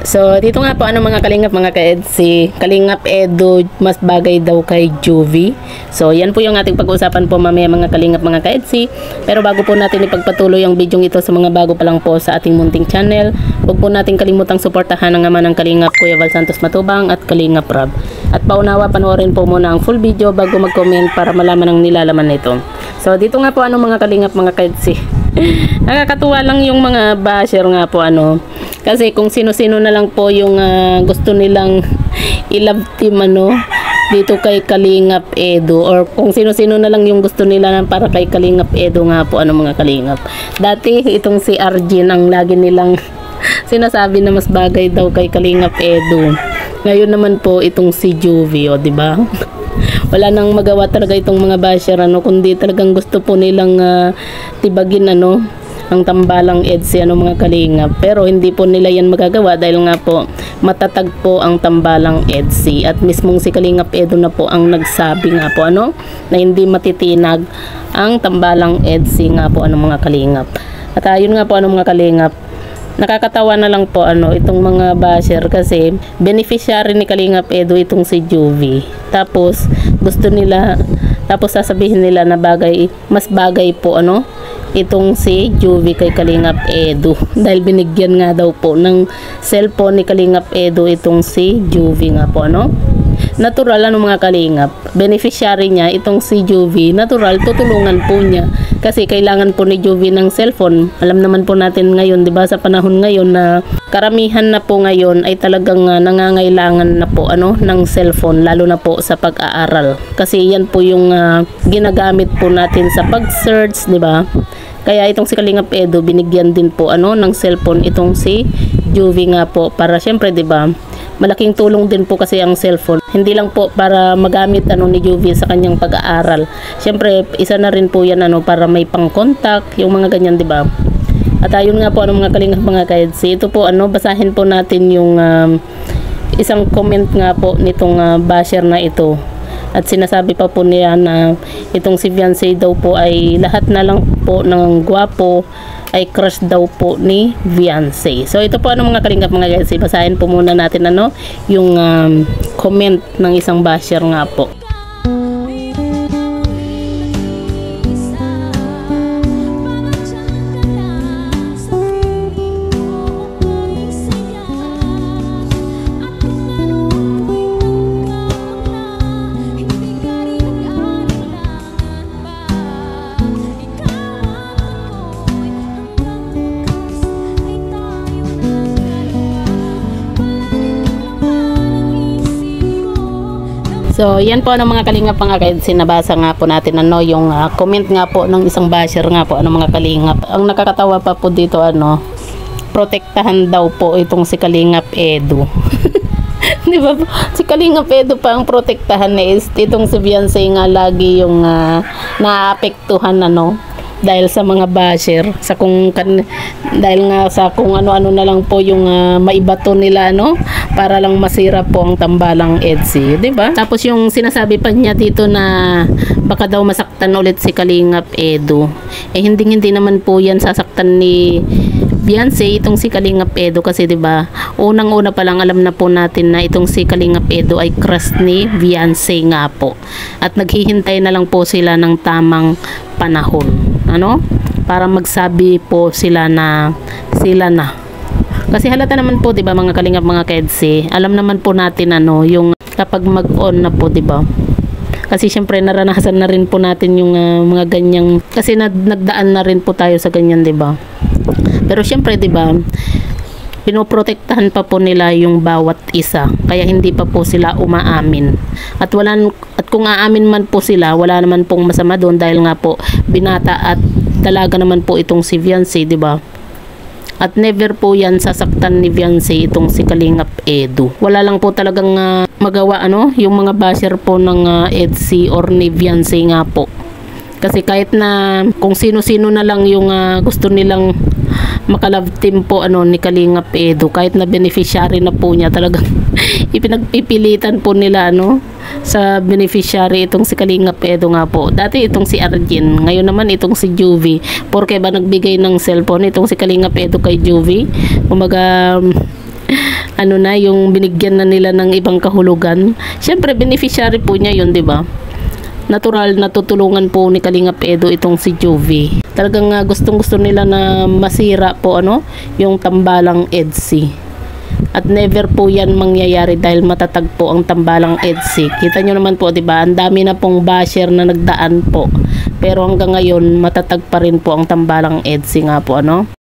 So, dito nga po mga kalingap mga ka-ed, si Kalingap Edu mas bagay daw kay Juvie. So, yan po yung ating pag-uusapan po mamaya mga kalingap mga ka-ed. Pero bago po natin ipagpatuloy ang video ito sa mga bago pa lang po sa ating munting channel, huwag po natin kalimutang suportahan ang ama ng Kalingap Kuya Val Santos Matubang at Kalingap Rab. At paunawa, panoorin po muna ang full video bago mag-comment para malaman ang nilalaman nito. So, dito nga po mga kalingap mga ka-ed. Nakakatuwa lang yung mga basher nga po kasi kung sino-sino na lang po yung gusto nilang i-love team dito kay Kalingap Edu, or kung sino-sino na lang yung gusto nila para kay Kalingap Edu nga po mga kalingap. Dati itong si Arjin ang lagi nilang sinasabi na mas bagay daw kay Kalingap Edu. Ngayon naman po itong si Juvie, di ba? Wala nang magawa talaga itong mga basher kundi talagang gusto po nilang tibagin ang tambalang EDSI mga kalingap, pero hindi po nila yan magagawa dahil nga po matatag po ang tambalang EDSI at mismong si Kalingap Edu na po ang nagsabi nga po na hindi matitinag ang tambalang EDSI nga po mga kalingap. At ayun nga po mga kalingap, nakakatawa na lang po itong mga basher kasi beneficiary ni Kalingap Edu itong si Juvie. Tapos gusto nila, tapos sasabihin nila na mas bagay po itong si Juvie kay Kalingap Edu dahil binigyan nga daw po ng cellphone ni Kalingap Edu itong si Juvie nga po natural mga kalingap, beneficiary niya itong si Juvie, natural tutulungan po niya kasi kailangan po ni Juvie ng cellphone. Alam naman po natin ngayon, 'di ba, sa panahon ngayon na karamihan na po ngayon ay talagang nangangailangan na po ng cellphone, lalo na po sa pag-aaral kasi yan po yung ginagamit po natin sa pag-search, 'di ba? Kaya itong si Kalingap Edu binigyan din po ng cellphone itong si Juvie nga po para syempre, 'di ba, malaking tulong din po kasi ang cellphone. Hindi lang po para magamit ni Juvie sa kanyang pag-aaral. Syempre, isa na rin po yan para may pang-contact, yung mga ganyan, 'di ba? At ayun nga po mga kalingap mga ka-EDSI. Ito po basahin po natin yung isang comment nga po nitong basher na ito. At sinasabi pa po niya na itong si Viancy daw po ay lahat na lang po ng gwapo ay crush daw po ni Viancy. So ito po mga kalingap mga guys, basahin po muna natin yung comment ng isang basher nga po. So, yan po mga kalingap mga ka-EDSI, nabasa nga po natin yung comment nga po ng isang basher nga po mga kalingap. Ang nakakatawa pa po dito protektahan daw po itong si Kalingap Edu. Di ba? Si Kalingap Edu pa ang protektahan itong si Viancy nga lagi yung naapektuhan dahil sa mga basher, dahil nga sa kung ano-ano na lang po yung maibato nila para lang masira po ang tambalang EDSI, 'di ba? Tapos yung sinasabi pa niya dito na baka daw masaktan ulit si Kalingap Edu. Hindi naman po yan sasaktan ni Viancy itong si Kalingap Edu kasi 'di ba? Unang-una pa lang alam na po natin na itong si Kalingap Edu ay crush ni Viancy nga po. At naghihintay na lang po sila ng tamang panahon. Para magsabi po sila na kasi halata naman po 'di ba mga kalingap mga ka-EDSI, alam naman po natin yung kapag mag-on na po 'di ba, kasi syempre naranasan na rin po natin yung mga ganyang, kasi nagdaan na rin po tayo sa ganyan 'di ba, pero syempre 'di ba pinoprotektahan pa po nila yung bawat isa, kaya hindi pa po sila umaamin at kung aamin man po sila, wala naman pong masama doon dahil nga po binata at dalaga naman po itong si Viancy, 'di ba? At never po yan sasaktan ni Viancy itong si Kalingap Edu. Wala lang po talagang magawa yung mga basher po ng EDSI or ni Viancy nga po. Kasi kahit na kung sino-sino na lang yung gusto nilang makalove team po ni Kalingap Edu, kahit na beneficiary na po niya, talagang ipinagpipilitan po nila sa beneficiary itong si Kalingap Edu nga po. Dati itong si Arjin, ngayon naman itong si Juvie. Porke ba nagbigay ng cellphone itong si Kalingap Edu kay Juvie? Kumaga ano na, yung binigyan na nila ng ibang kahulugan. Siyempre, beneficiary po niya yun, di ba? Natural na tutulungan po ni Kalingap Edo itong si Juvie. Talagang gustong-gusto nila na masira po yung tambalang EDSI. At never po yan mangyayari dahil matatag po ang tambalang EDSI. Kita nyo naman po, 'di ba? Ang dami na pong basher na nagdaan po. Pero hanggang ngayon matatag pa rin po ang tambalang EDSI nga po